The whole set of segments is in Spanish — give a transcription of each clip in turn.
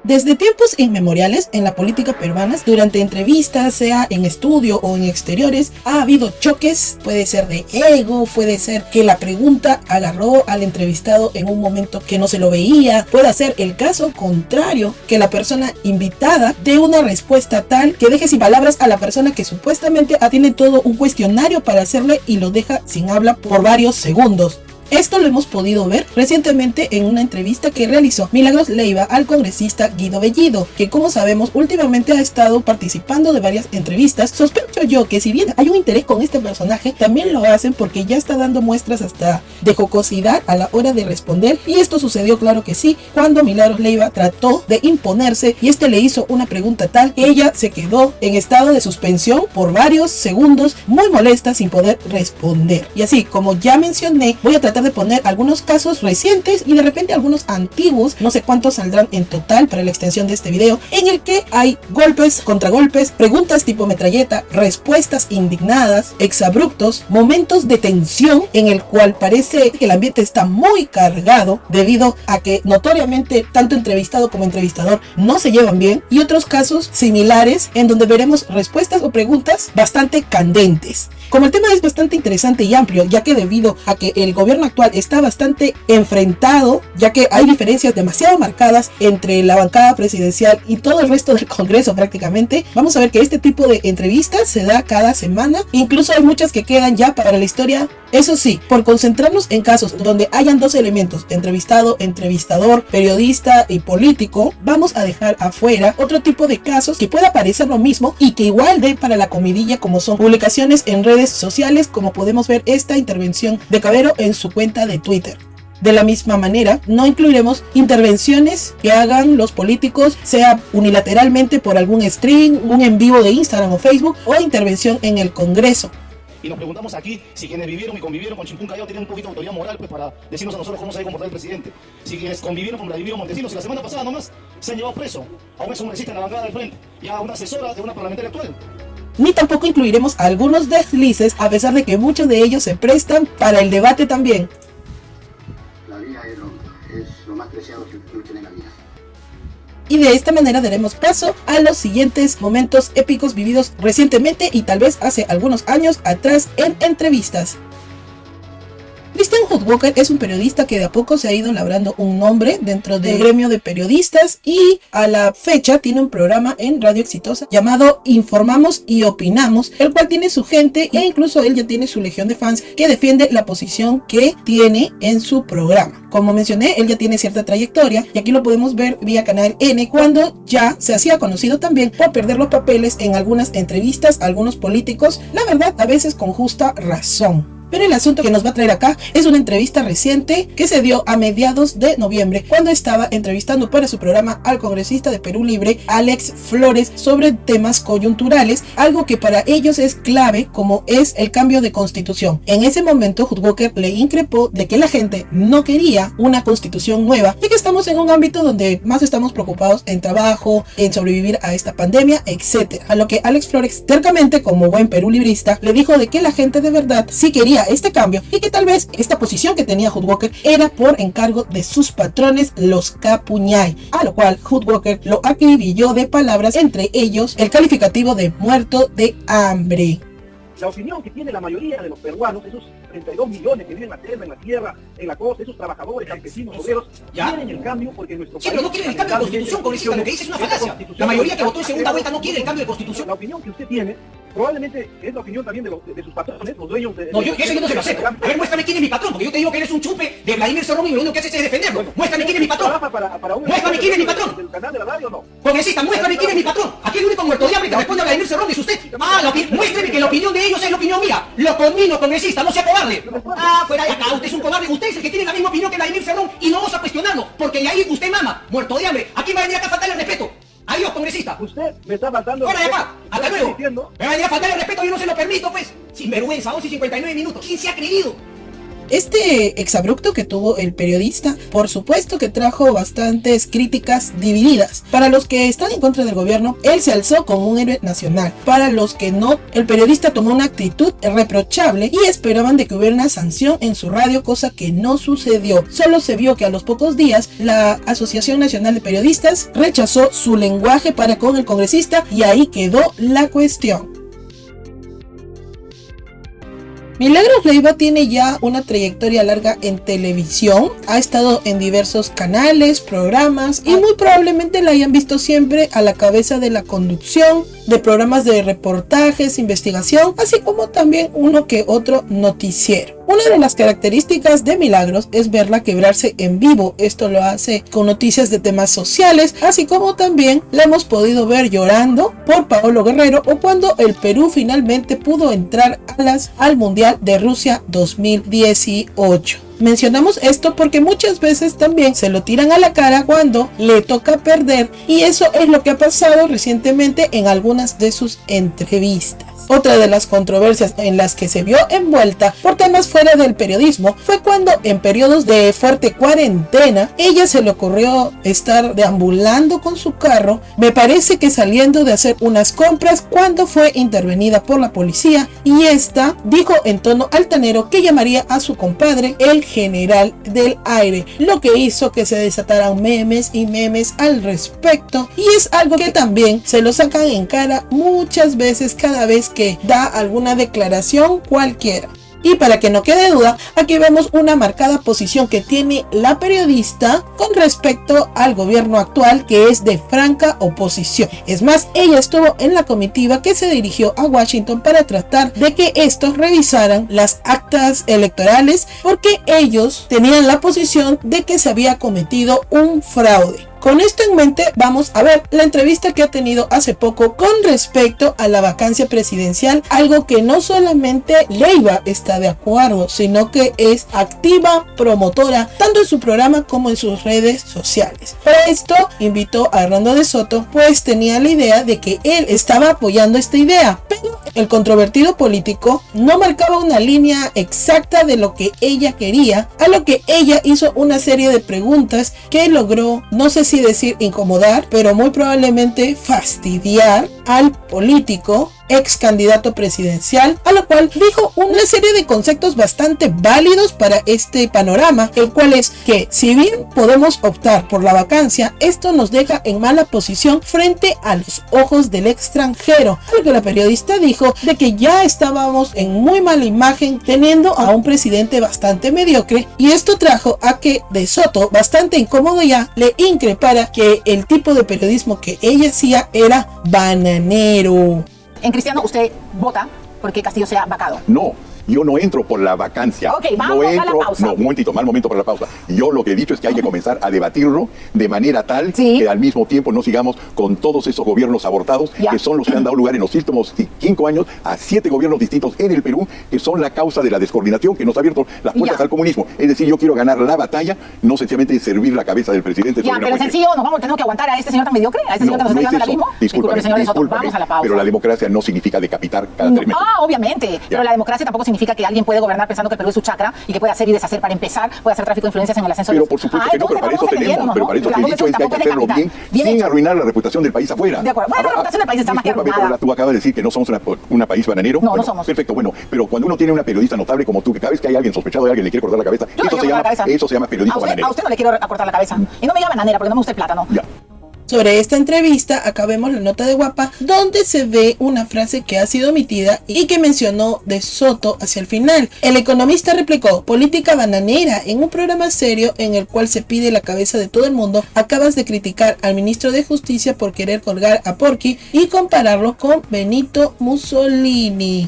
Desde tiempos inmemoriales en la política peruana, durante entrevistas, sea en estudio o en exteriores, ha habido choques, puede ser de ego, puede ser que la pregunta agarró al entrevistado en un momento que no se lo veía, puede ser el caso contrario, que la persona invitada dé una respuesta tal que deje sin palabras a la persona que supuestamente tiene todo un cuestionario para hacerle y lo deja sin habla por varios segundos. Esto lo hemos podido ver recientemente en una entrevista que realizó Milagros Leiva al congresista Guido Bellido, que como sabemos últimamente ha estado participando de varias entrevistas. Sospecho yo que si bien hay un interés con este personaje, también lo hacen porque ya está dando muestras hasta de jocosidad a la hora de responder, y esto sucedió, claro que sí, cuando Milagros Leiva trató de imponerse y le hizo una pregunta tal que ella se quedó en estado de suspensión por varios segundos, muy molesta, sin poder responder. Y así como ya mencioné, voy a tratar de poner algunos casos recientes y de repente algunos antiguos, no sé cuántos saldrán en total para la extensión de este video, en el que hay golpes, contragolpes, preguntas tipo metralleta, respuestas indignadas, exabruptos, momentos de tensión en el cual parece que el ambiente está muy cargado debido a que notoriamente tanto entrevistado como entrevistador no se llevan bien, y otros casos similares en donde veremos respuestas o preguntas bastante candentes. Como el tema es bastante interesante y amplio, ya que debido a que el gobierno actual está bastante enfrentado, ya que hay diferencias demasiado marcadas entre la bancada presidencial y todo el resto del Congreso prácticamente, vamos a ver que este tipo de entrevistas se da cada semana, incluso hay muchas que quedan ya para la historia. Eso sí, por concentrarnos en casos donde hayan dos elementos, entrevistado, entrevistador, periodista y político, vamos a dejar afuera otro tipo de casos que pueda parecer lo mismo y que igual dé para la comidilla, como son publicaciones en redes sociales, como podemos ver esta intervención de Cabero en su cuenta de Twitter. De la misma manera, no incluiremos intervenciones que hagan los políticos, sea unilateralmente por algún stream, un en vivo de Instagram o Facebook, o intervención en el Congreso. Y nos preguntamos aquí si quienes vivieron y convivieron con Chimpún Callao tienen un poquito de autoridad moral pues para decirnos a nosotros cómo se debe comportar el presidente. Si quienes convivieron con Vladimiro Montesinos, y la semana pasada nomás se han llevado preso a un excongresista en la bancada del frente y a una asesora de una parlamentaria actual. Ni tampoco incluiremos algunos deslices, a pesar de que muchos de ellos se prestan para el debate también. La vida es lo más preciado que uno tiene en la vida. Y de esta manera daremos paso a los siguientes momentos épicos vividos recientemente y tal vez hace algunos años atrás en entrevistas. Christian Hudwoker es un periodista que de a poco se ha ido labrando un nombre dentro del gremio de periodistas, y a la fecha tiene un programa en Radio Exitosa llamado Informamos y Opinamos, el cual tiene su gente e incluso él ya tiene su legión de fans que defiende la posición que tiene en su programa. Como mencioné, él ya tiene cierta trayectoria y aquí lo podemos ver vía Canal N, cuando ya se hacía conocido también por perder los papeles en algunas entrevistas a algunos políticos, la verdad a veces con justa razón. Pero el asunto que nos va a traer acá es una entrevista reciente que se dio a mediados de noviembre, cuando estaba entrevistando para su programa al congresista de Perú Libre, Alex Flores, sobre temas coyunturales, algo que para ellos es clave, como es el cambio de constitución. En ese momento, Hudwoker le increpó de que la gente no quería una constitución nueva, ya que estamos en un ámbito donde más estamos preocupados en trabajo, en sobrevivir a esta pandemia, etc. A lo que Alex Flores, tercamente como buen Perú librista, le dijo de que la gente de verdad sí quería este cambio y que tal vez esta posición que tenía Hudwoker era por encargo de sus patrones, los Capuñay, a lo cual Hudwoker lo acribilló de palabras, entre ellos el calificativo de muerto de hambre. La opinión que tiene la mayoría de los peruanos, esos 32 millones que viven en la selva, en la tierra, en la costa, esos trabajadores, campesinos, obreros, quieren el cambio porque nuestro país... Sí, pero no quieren el cambio de constitución, congresista, lo que dice es una falacia. La mayoría que votó en segunda vuelta no quiere el cambio de constitución. La opinión que usted tiene probablemente es la opinión también de sus patrones, los dueños de... No, yo eso no se lo acepto. A ver, muéstrame quién es mi patrón, porque yo te digo que eres un chupe de Vladimir Cerrón y lo único que haces es defenderlo. Bueno, muéstrame quién es mi patrón. Muéstrame quién es mi patrón. ¿Del canal de la radio o no? Congresista, muéstrame quién es mi patrón. Aquí el único muerto de hambre que responde a Vladimir Cerrón es usted. Muéstrame que la opinión de ellos es la opinión mía. Lo conmino, congresista, no sea cobarde. Fuera de acá, usted es un cobarde. Usted es el que tiene la misma opinión que Vladimir Cerrón y no vamos a cuestionarlo, porque de ahí usted mama, muerto de hambre. Aquí va a venir acá a faltarle el respeto. Adiós, congresista. Usted me está faltando... ¡Fuera de acá! ¡Hasta luego! Diciendo... Me va a venir a faltar el respeto, yo no se lo permito, pues. Sinvergüenza, 11:59 minutos. ¿Quién se ha creído? Este exabrupto que tuvo el periodista, por supuesto que trajo bastantes críticas divididas. Para los que están en contra del gobierno, él se alzó como un héroe nacional. Para los que no, el periodista tomó una actitud reprochable y esperaban de que hubiera una sanción en su radio, cosa que no sucedió. Solo se vio que a los pocos días la Asociación Nacional de Periodistas rechazó su lenguaje para con el congresista y ahí quedó la cuestión. Milagros Leiva tiene ya una trayectoria larga en televisión, ha estado en diversos canales, programas y muy probablemente la hayan visto siempre a la cabeza de la conducción de programas de reportajes, investigación, así como también uno que otro noticiero. Una de las características de Milagros es verla quebrarse en vivo. Esto lo hace con noticias de temas sociales, así como también la hemos podido ver llorando por Paolo Guerrero o cuando el Perú finalmente pudo entrar al Mundial de Rusia 2018. Mencionamos esto porque muchas veces también se lo tiran a la cara cuando le toca perder, y eso es lo que ha pasado recientemente en algunas de sus entrevistas. Otra de las controversias en las que se vio envuelta por temas fuera del periodismo fue cuando en periodos de fuerte cuarentena ella se le ocurrió estar deambulando con su carro, me parece que saliendo de hacer unas compras, cuando fue intervenida por la policía y esta dijo en tono altanero que llamaría a su compadre el general del aire, lo que hizo que se desataran memes y memes al respecto, y es algo que también se lo sacan en cara muchas veces cada vez que da alguna declaración cualquiera. Y para que no quede duda, aquí vemos una marcada posición que tiene la periodista con respecto al gobierno actual, que es de franca oposición. Es más, ella estuvo en la comitiva que se dirigió a Washington para tratar de que estos revisaran las actas electorales, porque ellos tenían la posición de que se había cometido un fraude. Con esto en mente, vamos a ver la entrevista que ha tenido hace poco con respecto a la vacancia presidencial, algo que no solamente Leiva está de acuerdo, sino que es activa promotora tanto en su programa como en sus redes sociales. Para esto invitó a Hernando de Soto, pues tenía la idea de que él estaba apoyando esta idea, pero el controvertido político no marcaba una línea exacta de lo que ella quería, a lo que ella hizo una serie de preguntas que logró, no sé si decir incomodar, pero muy probablemente fastidiar al político ex candidato presidencial, a lo cual dijo una serie de conceptos bastante válidos para este panorama, el cual es que si bien podemos optar por la vacancia, esto nos deja en mala posición frente a los ojos del extranjero, a lo que la periodista dijo de que ya estábamos en muy mala imagen teniendo a un presidente bastante mediocre, y esto trajo a que De Soto, bastante incómodo ya, le increpara que el tipo de periodismo que ella hacía era bananero. En Cristiano usted vota porque Castillo sea vacado. No, yo no entro por la vacancia. Ok, vamos a la pausa. No, un momentito, mal momento para la pausa. Yo lo que he dicho es que hay que comenzar a debatirlo de manera tal que al mismo tiempo no sigamos con todos esos gobiernos abortados que son los que han dado lugar en los últimos 5 años a 7 gobiernos distintos en el Perú, que son la causa de la descoordinación que nos ha abierto las puertas al comunismo. Es decir, yo quiero ganar la batalla, no sencillamente servir la cabeza del presidente. Ya, pero sencillo, nos vamos a tener que aguantar a este señor tan mediocre, a este señor que nos está llevando al abismo. Discúlpame, señor De Soto, vamos a la pausa. Pero la democracia no significa decapitar cada 3 meses. Obviamente, pero la democracia tampoco significa que alguien puede gobernar pensando que el Perú es su chakra y que puede hacer y deshacer. Para empezar, puede hacer tráfico de influencias en el ascenso. Pero por supuesto que no, pero para eso tenemos, pero para eso te he dicho es que hay que hacerlo bien sin arruinar la reputación del país afuera. De acuerdo, bueno, la reputación del país está más que arruinada. Pero tú acabas de decir que no somos un país bananero. No, no somos. Perfecto, bueno, pero cuando uno tiene una periodista notable como tú, que cada vez que hay alguien sospechado de alguien le quiere cortar la cabeza, eso se llama periodismo bananero. A usted no le quiero cortar la cabeza. Y no me diga bananera porque no me gusta el plátano. Ya. Sobre esta entrevista, acá vemos la nota de Guapa, donde se ve una frase que ha sido omitida y que mencionó De Soto hacia el final. El economista replicó: política bananera, en un programa serio en el cual se pide la cabeza de todo el mundo. Acabas de criticar al ministro de Justicia por querer colgar a Porky y compararlo con Benito Mussolini.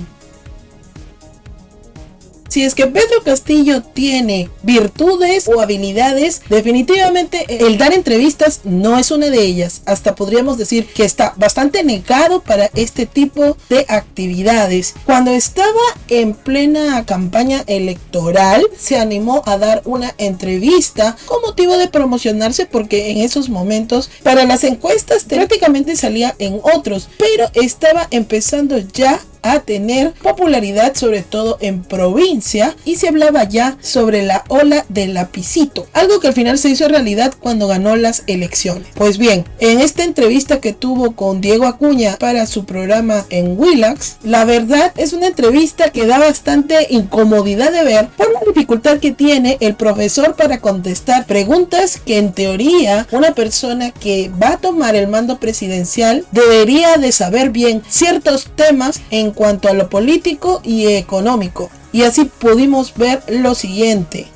Si es que Pedro Castillo tiene virtudes o habilidades, definitivamente el dar entrevistas no es una de ellas. Hasta podríamos decir que está bastante negado para este tipo de actividades. Cuando estaba en plena campaña electoral, se animó a dar una entrevista con motivo de promocionarse, porque en esos momentos para las encuestas prácticamente salía en otros, pero estaba empezando ya a tener popularidad, sobre todo en provincia, y se hablaba ya sobre la ola del lapicito, algo que al final se hizo realidad cuando ganó las elecciones. Pues bien, en esta entrevista que tuvo con Diego Acuña para su programa en Willax, la verdad es una entrevista que da bastante incomodidad de ver por la dificultad que tiene el profesor para contestar preguntas que en teoría una persona que va a tomar el mando presidencial debería de saber bien ciertos temas en cuanto a lo político y económico. Y así pudimos ver lo siguiente.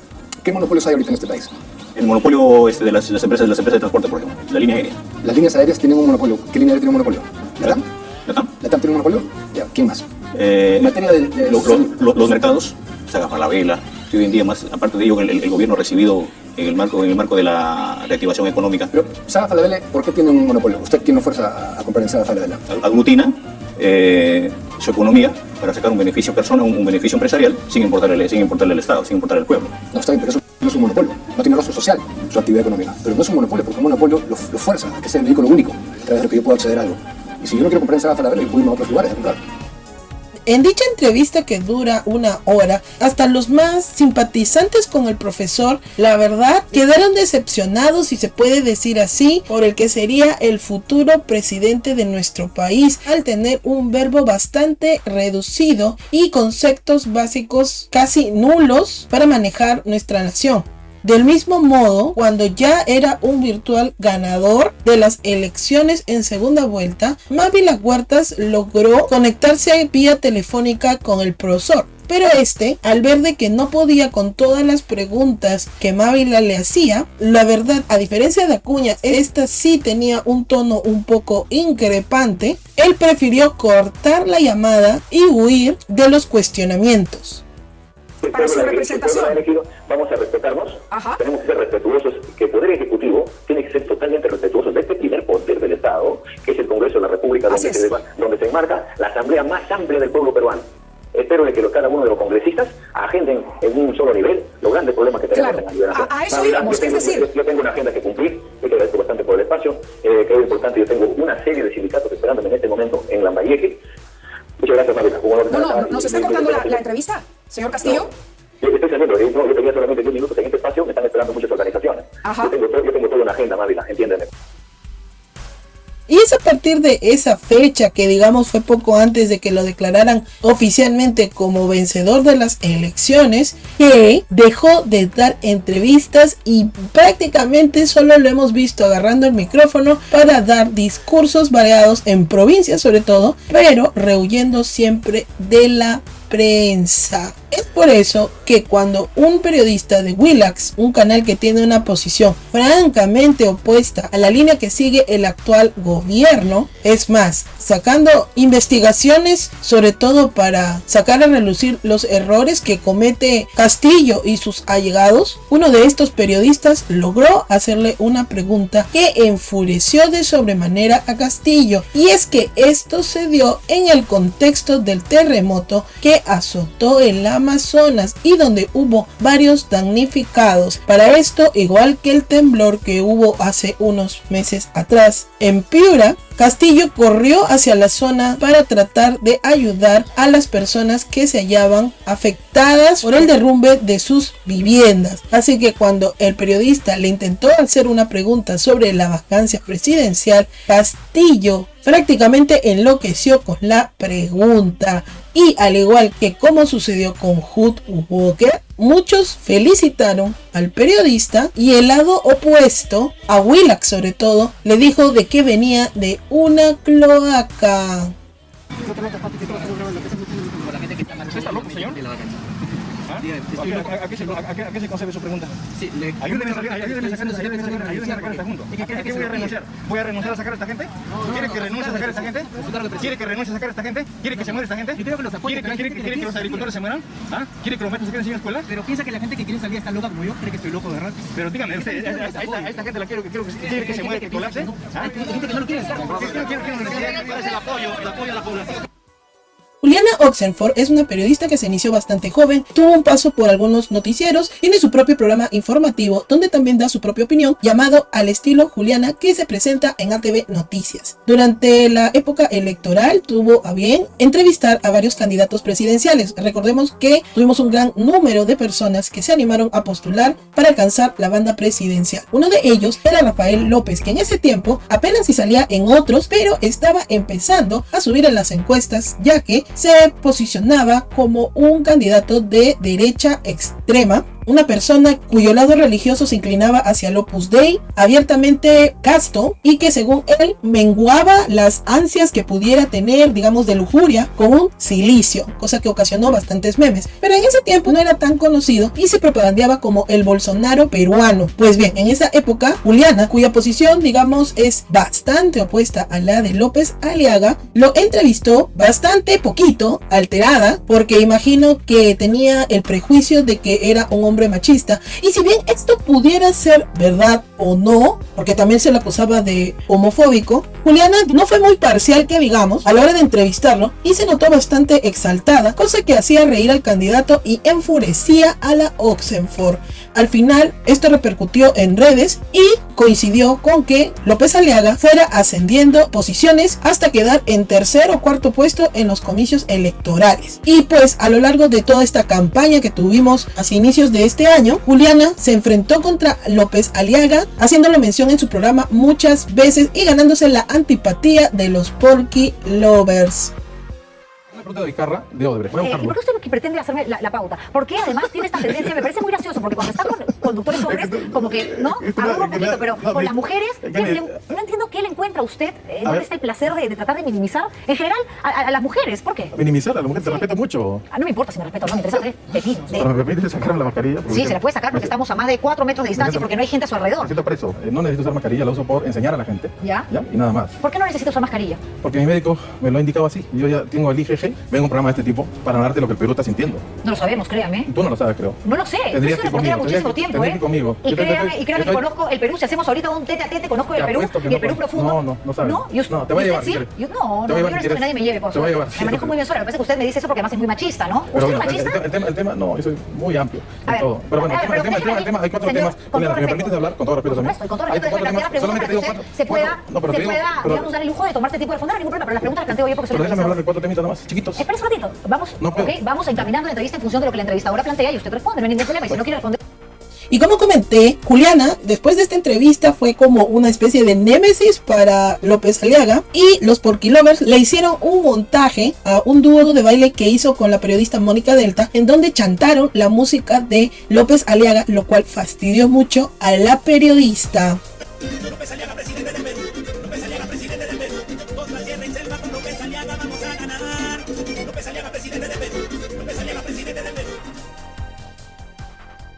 ¿Qué monopolios hay ahorita en este país? El monopolio de las empresas de transporte, por ejemplo, la línea aérea. Las líneas aéreas tienen un monopolio. ¿Qué línea aérea tiene un monopolio? ¿LATAM? ¿LATAM tiene un monopolio? Ya, ¿quién más? En materia de los mercados, Saga Falabella, que hoy en día más, aparte de ello, el gobierno ha recibido en el marco de la reactivación económica. Pero Saga Falabella, ¿por qué tiene un monopolio? ¿Usted quién lo fuerza a comprar en Saga Falabella? Aglutina su economía para sacar un beneficio personal, un beneficio empresarial, sin importarle al Estado, sin importarle al pueblo. No, está bien, pero eso no es un monopolio. No tiene rostro social su actividad económica. Pero no es un monopolio, porque un monopolio lo fuerza a que sea el vehículo único a través del que yo pueda acceder a algo. Y si yo no quiero comprar en Saga Falabella, yo puedo irme a otros lugares a comprar. En dicha entrevista, que dura 1 hora, hasta los más simpatizantes con el profesor, la verdad, quedaron decepcionados, si se puede decir así, por el que sería el futuro presidente de nuestro país, al tener un verbo bastante reducido y conceptos básicos casi nulos para manejar nuestra nación. Del mismo modo, cuando ya era un virtual ganador de las elecciones en segunda vuelta, Mávila Huertas logró conectarse vía telefónica con el profesor. Pero al ver de que no podía con todas las preguntas que Mávila le hacía, la verdad, a diferencia de Acuña, esta sí tenía un tono un poco increpante, él prefirió cortar la llamada y huir de los cuestionamientos. Para su representación. Vamos a respetarnos. Ajá. Tenemos que ser respetuosos, que el Poder Ejecutivo tiene que ser totalmente respetuoso de este primer poder del Estado, que es el Congreso de la República, donde se enmarca la asamblea más amplia del pueblo peruano. Espero que cada uno de los congresistas agenden en un solo nivel los grandes problemas que tenemos en la ciudad. A eso íbamos, es decir... Yo tengo una agenda que cumplir, yo te agradezco bastante por el espacio, creo importante, yo tengo una serie de sindicatos esperándome en este momento en Lambayeque. Muchas gracias, Mávila. ¿Nos está cortando la entrevista, señor Castillo? Yo estoy saliendo, yo tenía solamente 10 minutos en este espacio, me están esperando muchas organizaciones. Ajá. Yo tengo toda una agenda, Mávila, entiéndeme. Y es a partir de esa fecha, que digamos fue poco antes de que lo declararan oficialmente como vencedor de las elecciones, que dejó de dar entrevistas y prácticamente solo lo hemos visto agarrando el micrófono para dar discursos variados en provincias sobre todo, pero rehuyendo siempre de la prensa. Es por eso que cuando un periodista de Willax, un canal que tiene una posición francamente opuesta a la línea que sigue el actual gobierno, es más, sacando investigaciones sobre todo para sacar a relucir los errores que comete Castillo y sus allegados, uno de estos periodistas logró hacerle una pregunta que enfureció de sobremanera a Castillo, y es que esto se dio en el contexto del terremoto que azotó el Amazonas y donde hubo varios damnificados. Para esto, igual que el temblor que hubo hace unos meses atrás en Piura, Castillo corrió hacia la zona para tratar de ayudar a las personas que se hallaban afectadas por el derrumbe de sus viviendas. Así que cuando el periodista le intentó hacer una pregunta sobre la vacancia presidencial, Castillo prácticamente enloqueció con la pregunta. Y al igual que como sucedió con Hood Walker, muchos felicitaron al periodista, y el lado opuesto, a Willax sobre todo, le dijo de que venía de una cloaca. ¿Está loco, señor? ¿A qué se concebe su pregunta? Sí, ayúdenme a sacar esta junta. ¿A qué voy a renunciar? ¿Voy a renunciar a sacar a esta gente? ¿Quiere que renuncie a sacar a esta gente? ¿Quiere que renuncie a sacar a esta gente? ¿Quiere que se muera esta gente? ¿Quiere que los agricultores se mueran? ¿Quiere que los maestros se queden sin escuela? Pero piensa que la gente que quiere salir está loca como yo, cree que estoy loco, ¿verdad? Pero dígame, usted, a esta gente la quiere que se muera, que colapse. Hay gente que no lo quiere estar. ¿Cuál es el apoyo a la población? Juliana Oxenford es una periodista que se inició bastante joven, tuvo un paso por algunos noticieros, tiene su propio programa informativo donde también da su propia opinión llamado Al estilo Juliana, que se presenta en ATV Noticias. Durante la época electoral tuvo a bien entrevistar a varios candidatos presidenciales. Recordemos que tuvimos un gran número de personas que se animaron a postular para alcanzar la banda presidencial. Uno de ellos era Rafael López, que en ese tiempo apenas si salía en otros, pero estaba empezando a subir en las encuestas, ya que se posicionaba como un candidato de derecha extrema, una persona cuyo lado religioso se inclinaba hacia el Opus Dei, abiertamente casto, y que según él menguaba las ansias que pudiera tener, digamos, de lujuria con un cilicio, cosa que ocasionó bastantes memes. Pero en ese tiempo no era tan conocido y se propagandeaba como el Bolsonaro peruano. Pues bien, en esa época, Juliana, cuya posición, digamos, es bastante opuesta a la de López Aliaga, lo entrevistó bastante poquito, alterada, porque imagino que tenía el prejuicio de que era un hombre machista, y si bien esto pudiera ser verdad o no, porque también se le acusaba de homofóbico, Juliana no fue muy parcial, que digamos, a la hora de entrevistarlo, y se notó bastante exaltada, cosa que hacía reír al candidato y enfurecía a la Oxenford. Al final esto repercutió en redes y coincidió con que López Aliaga fuera ascendiendo posiciones hasta quedar en tercer o cuarto puesto en los comicios electorales. Y pues a lo largo de toda esta campaña que tuvimos hacia inicios de este año, Juliana se enfrentó contra López Aliaga, haciéndolo mención en su programa muchas veces y ganándose la antipatía de los Porky Lovers. De Vizcarra, de Odebrecht. ¿Y por qué usted lo que pretende hacerme la pauta? Porque además tiene esta tendencia, me parece muy gracioso, porque cuando está con conductores hombres, como que, ¿no? Agarra un poquito, pero con las mujeres, no entiendo qué le encuentra a usted, dónde está el placer de tratar de minimizar, en general, a las mujeres. ¿Por qué? Minimizar a la mujer, te respeto mucho. No me importa si me respeto, no me interesa tres pepinos. ¿Me permite sacarme la mascarilla? Sí, se la puede sacar porque estamos a más de 4 metros de distancia, porque no hay gente a su alrededor. Me siento preso. No necesito usar mascarilla, la uso por enseñar a la gente. ¿Ya? Y nada más. ¿Por qué no necesito usar mascarilla? Porque mi médico me lo ha indicado así. Yo ya tengo el IgG, vengo a un programa de este tipo para hablarte lo que el Perú está sintiendo. No lo sabemos, créame. Tú no lo sabes, creo. No lo sé. Yo soy reportera muchísimo tiempo, conmigo. Y créame que conozco el Perú. Si hacemos ahorita un tete a tete, conozco el Perú y el Perú profundo. No sabes. No, te voy a llevar. ¿Sí? No quiero que nadie me lleve, por favor. Me manejo muy bien sola. Me parece que usted me dice eso porque además es muy machista, ¿no? ¿Usted es machista? El tema, no, yo soy muy amplio en todo. Pero bueno, el tema, hay 4 temas. Juliana, ¿me permites hablar? Con todo respeto también. Con todo respeto, déjame plantear preguntas para que usted se pueda, digamos, dar el lujo de tomar este tipo de fondo. No hay ningún problema, pero las preguntas las planteo yo porque soy Pero déjame hablar de 4 temitas nomás, chiquitos. Espera un ratito. Vamos encaminando la entrevista en función de lo que la entrevistadora plantea y usted responde, no hay ningún problema. Y si no quiere responder... Y como comenté, Juliana, después de esta entrevista, fue como una especie de némesis para López Aliaga, y los Porky Lovers le hicieron un montaje a un dúo de baile que hizo con la periodista Mónica Delta, en donde chantaron la música de López Aliaga, lo cual fastidió mucho a la periodista. López Aliaga, presidente del Perú. López Aliaga, presidente del Perú. Contra tierra y selva, con López Aliaga vamos a ganar. López Aliaga, presidente del Perú. López Aliaga, presidente del Perú.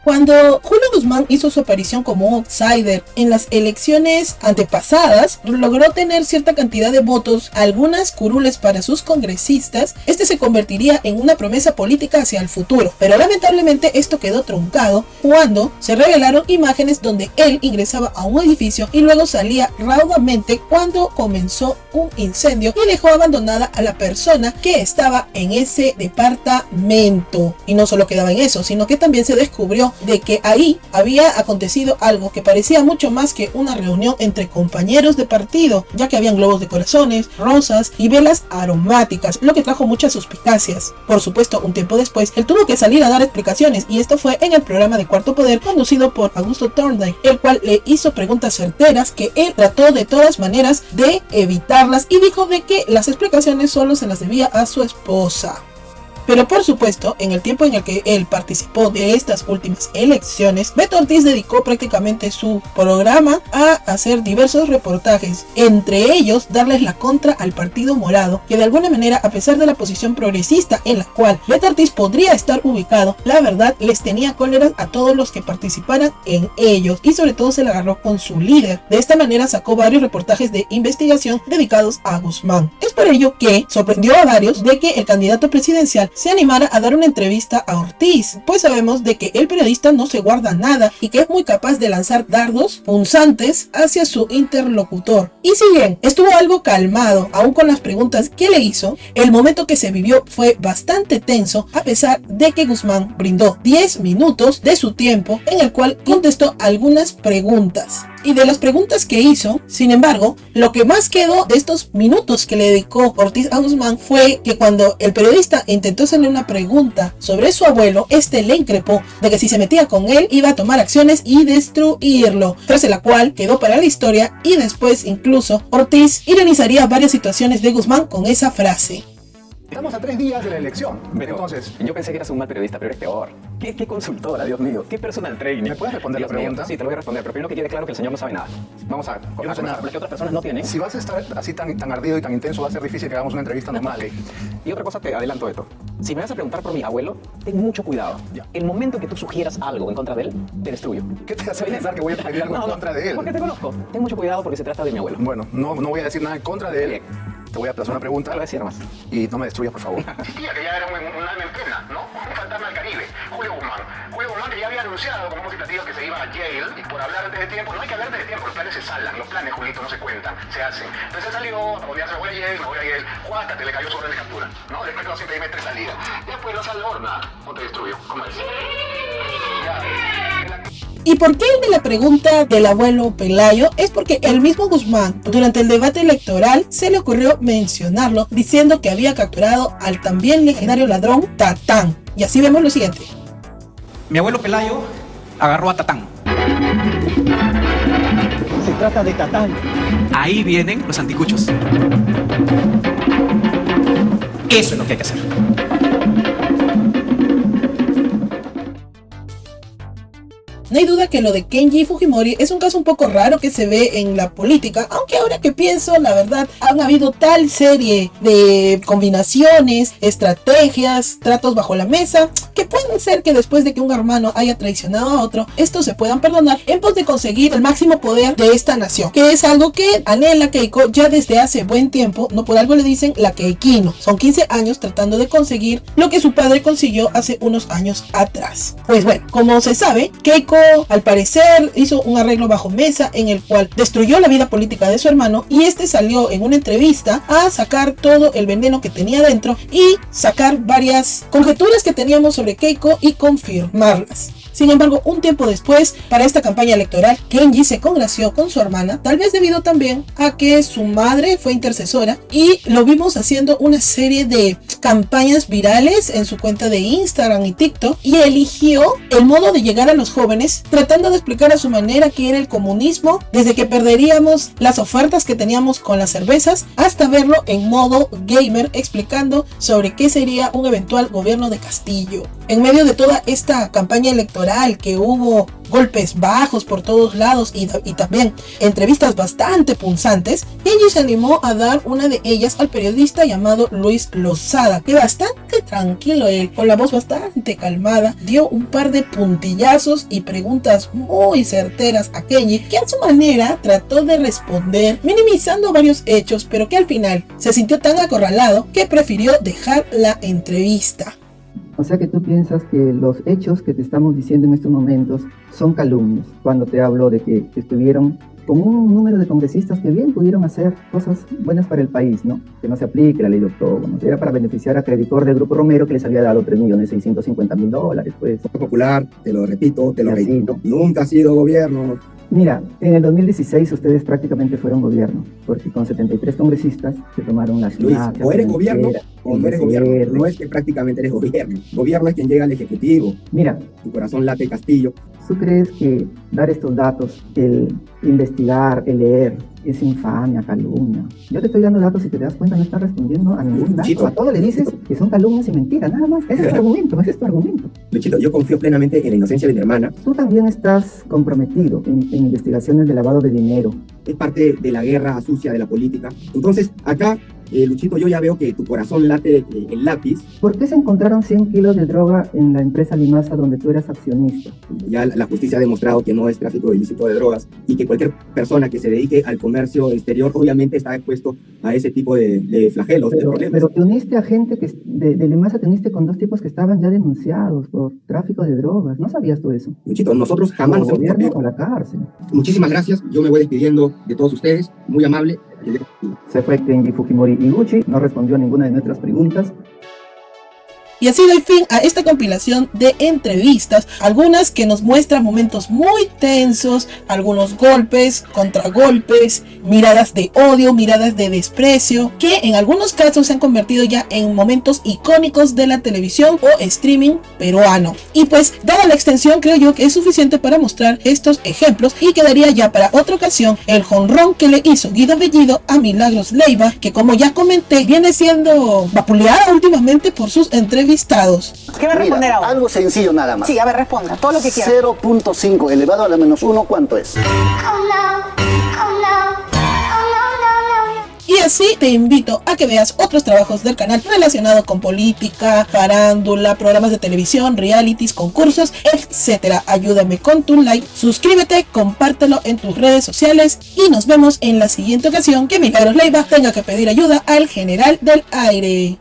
Cuando Julio Guzmán hizo su aparición como outsider en las elecciones antepasadas, logró tener cierta cantidad de votos, algunas curules para sus congresistas. Este se convertiría en una promesa política hacia el futuro, pero lamentablemente esto quedó truncado cuando se revelaron imágenes donde él ingresaba a un edificio y luego salía raudamente cuando comenzó un incendio y dejó abandonada a la persona que estaba en ese departamento. Y no solo quedaba en eso, sino que también se descubrió de que ahí había acontecido algo que parecía mucho más que una reunión entre compañeros de partido, ya que habían globos de corazones, rosas y velas aromáticas, lo que trajo muchas suspicacias. Por supuesto, un tiempo después, él tuvo que salir a dar explicaciones, y esto fue en el programa de Cuarto Poder conducido por Augusto Thorndike, el cual le hizo preguntas certeras que él trató de todas maneras de evitarlas, y dijo de que las explicaciones solo se las debía a su esposa. Pero por supuesto, en el tiempo en el que él participó de estas últimas elecciones, Beto Ortiz dedicó prácticamente su programa a hacer diversos reportajes, entre ellos darles la contra al Partido Morado, que de alguna manera, a pesar de la posición progresista en la cual Beto Ortiz podría estar ubicado, la verdad les tenía cólera a todos los que participaran en ellos, y sobre todo se la agarró con su líder. De esta manera sacó varios reportajes de investigación dedicados a Guzmán. Es por ello que sorprendió a varios de que el candidato presidencial se animara a dar una entrevista a Ortiz, pues sabemos de que el periodista no se guarda nada y que es muy capaz de lanzar dardos punzantes hacia su interlocutor. Y si bien estuvo algo calmado, aún con las preguntas que le hizo, el momento que se vivió fue bastante tenso, a pesar de que Guzmán brindó 10 minutos de su tiempo en el cual contestó algunas preguntas. Y de las preguntas que hizo, sin embargo, lo que más quedó de estos minutos que le dedicó Ortiz a Guzmán fue que cuando el periodista intentó hacerle una pregunta sobre su abuelo, este le increpó de que si se metía con él iba a tomar acciones y destruirlo, frase la cual quedó para la historia, y después incluso Ortiz ironizaría varias situaciones de Guzmán con esa frase. Estamos a 3 días de la elección. Pero entonces, yo pensé que eras un mal periodista, pero eres peor. ¿Qué consultora, Dios mío? ¿Qué personal training? ¿Me puedes responder Dios la pregunta? Mío. Sí, te lo voy a responder, pero primero que quede claro que el señor no sabe nada. Vamos a comenzar, porque otras personas no tienen. Si vas a estar así tan ardido y tan intenso, va a ser difícil que hagamos una entrevista normal. Okay. Y otra cosa, te adelanto esto. Si me vas a preguntar por mi abuelo, ten mucho cuidado. Ya. El momento que tú sugieras algo en contra de él, te destruyo. ¿Qué te hace pensar que voy a pedir algo en contra de él? Porque te conozco. Ten mucho cuidado porque se trata de mi abuelo. Bueno, no voy a decir nada en contra de él. Bien. Te voy a hacer una pregunta. Te lo voy a decir más. Y no me destruyas, por favor. Existía que ya era un alma en pena, ¿no? Un fantasma del Caribe. Julio Guzmán. Julio Guzmán que ya había anunciado como un citativo que se iba a Yale, y por hablar antes de tiempo, no hay que hablar antes de tiempo, los planes se saldan, los planes, Julito, no se cuentan, se hacen. Entonces salió, voy a Yale, Juaca, te le cayó sobre la captura, ¿no? Después no siempre hay 3 salidas. Después no sale horna, o te destruyo, ¿cómo es? ¿Y por qué el de la pregunta del abuelo Pelayo? Es porque el mismo Guzmán, durante el debate electoral, se le ocurrió mencionarlo, diciendo que había capturado al también legendario ladrón Tatán. Y así vemos lo siguiente. Mi abuelo Pelayo agarró a Tatán. Se trata de Tatán. Ahí vienen los anticuchos. Eso es lo que hay que hacer. No hay duda que lo de Kenji Fujimori es un caso un poco raro que se ve en la política, aunque ahora que pienso, la verdad, han habido tal serie de combinaciones, estrategias, tratos bajo la mesa, que pueden ser que después de que un hermano haya traicionado a otro, estos se puedan perdonar en pos de conseguir el máximo poder de esta nación, que es algo que anhela Keiko ya desde hace buen tiempo. No por algo le dicen la Keikino. Son 15 años tratando de conseguir lo que su padre consiguió hace unos años atrás. Pues bueno, como se sabe, Keiko al parecer hizo un arreglo bajo mesa en el cual destruyó la vida política de su hermano, y este salió en una entrevista a sacar todo el veneno que tenía dentro y sacar varias conjeturas que teníamos sobre Keiko y confirmarlas. Sin embargo, un tiempo después, para esta campaña electoral, Kenji se congració con su hermana, tal vez debido también a que su madre fue intercesora, y lo vimos haciendo una serie de campañas virales en su cuenta de Instagram y TikTok, y eligió el modo de llegar a los jóvenes, tratando de explicar a su manera qué era el comunismo, desde que perderíamos las ofertas que teníamos con las cervezas, hasta verlo en modo gamer, explicando sobre qué sería un eventual gobierno de Castillo. En medio de toda esta campaña electoral, que hubo golpes bajos por todos lados y también entrevistas bastante punzantes, Kenji se animó a dar una de ellas al periodista llamado Luis Lozada, que bastante tranquilo él, con la voz bastante calmada, dio un par de puntillazos y preguntas muy certeras a Kenji, que a su manera trató de responder, minimizando varios hechos, pero que al final se sintió tan acorralado que prefirió dejar la entrevista. O sea que tú piensas que los hechos que te estamos diciendo en estos momentos son calumnias, cuando te hablo de que estuvieron con un número de congresistas que bien pudieron hacer cosas buenas para el país, ¿no? Que no se aplique la ley de octógonos. Era para beneficiar a creditor del Grupo Romero, que les había dado $3.650.000, pues. Popular, te lo repito, nunca ha sido gobierno. Mira, en el 2016 ustedes prácticamente fueron gobierno, porque con 73 congresistas se tomaron las Luis, o eres gobierno o no eres gobierno. No es que prácticamente eres gobierno. Gobierno es quien llega al Ejecutivo. Mira, tu corazón late Castillo. ¿Tú crees que dar estos datos, el investigar, el leer, es infamia, calumnia? Yo te estoy dando datos y te das cuenta, no estás respondiendo a ningún dato. Luchito, a todo le dices que son calumnias y mentiras, nada más. Ese es tu argumento, ese es tu argumento. Luchito, yo confío plenamente en la inocencia de mi hermana. Tú también estás comprometido en investigaciones de lavado de dinero. Es parte de la guerra sucia de la política. Entonces, acá Luchito, yo ya veo que tu corazón late el lápiz. ¿Por qué se encontraron 100 kilos de droga en la empresa Limasa donde tú eras accionista? Ya la justicia ha demostrado que no es tráfico ilícito de drogas y que cualquier persona que se dedique al comercio exterior obviamente está expuesto a ese tipo de flagelos, de problemas. Pero te uniste a gente que de Limasa, te uniste con 2 tipos que estaban ya denunciados por tráfico de drogas. ¿No sabías tú eso? Luchito, nosotros jamás nos hemos gobierno a la cárcel. Muchísimas gracias. Yo me voy despidiendo de todos ustedes. Muy amable. Se fue Kenji Fujimori Iguchi, no respondió a ninguna de nuestras preguntas. Y así doy fin a esta compilación de entrevistas, algunas que nos muestran momentos muy tensos, algunos golpes, contragolpes, miradas de odio, miradas de desprecio, que en algunos casos se han convertido ya en momentos icónicos de la televisión o streaming peruano. Y pues, dada la extensión, creo yo que es suficiente para mostrar estos ejemplos y quedaría ya para otra ocasión el jonrón que le hizo Guido Bellido a Milagros Leiva, que como ya comenté, viene siendo vapuleada últimamente por sus entrevistas. ¿Qué va a responder ahora? Algo sencillo nada más. Sí, a ver, responda, todo lo que quiera. 0.5 elevado a la menos 1, ¿cuánto es? Y así te invito a que veas otros trabajos del canal relacionados con política, farándula, programas de televisión, realities, concursos, etc. Ayúdame con tu like, suscríbete, compártelo en tus redes sociales y nos vemos en la siguiente ocasión que Milagros Leiva tenga que pedir ayuda al general del aire.